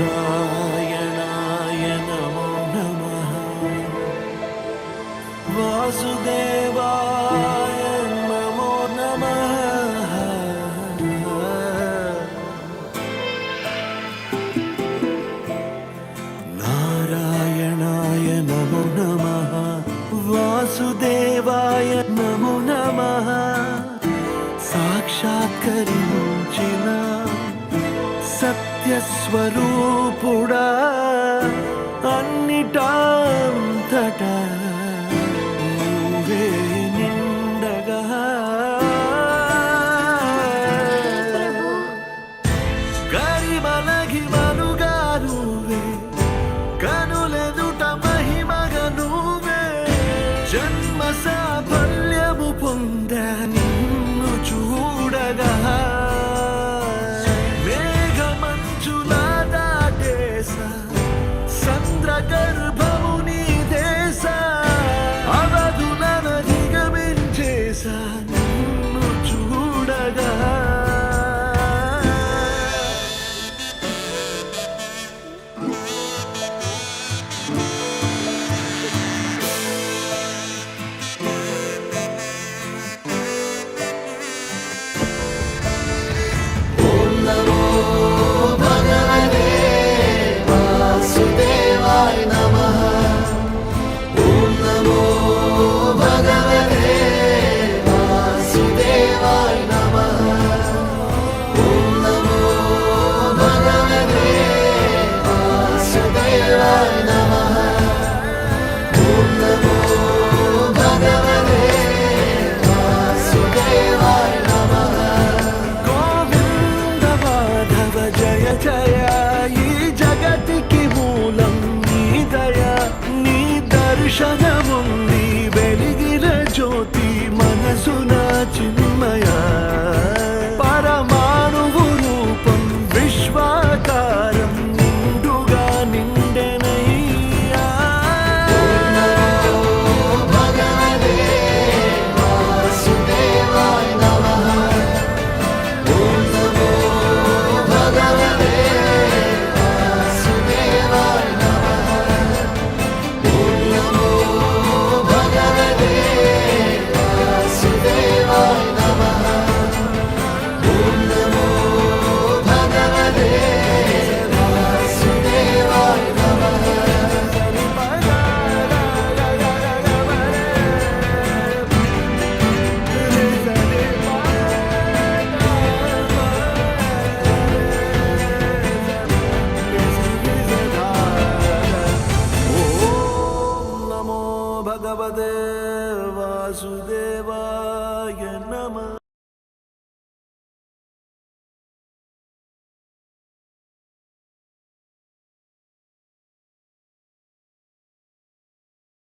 नारायणाय नमो नमः वासुदेवाय नमो नमः नारायणाय नमो नमः वासुदेवाय नमो नमः साक्षात्कరించిన సత్యస్వరూపుడా అన్నిటంతటా నువ్వే నిండగా గరిమలగిమలుగా నువ్వే కనులెదుట మహిమగా నువ్వే జన్మ సాఫల్యము పొందా నిన్ను చూడగా సంద్రగర్భము నీ దేశ అవధులను దిగమించేసా నిన్ను చూడగా ఓం నమో భగవతే వాసుదేవాయ నమః ఓం నమో భగవతే వాసుదేవాయ నమః ఓం నమో భగవతే వాసుదేవాయ నమః ఓం నమో భగవతే వాసుదేవాయ నమః గోవింద మాధవ జయ జయ ఈ జగతికి మూలం నీ దయ నీ దర్శనముంది వెలిగిన జ్యోతి మనసున చిన్న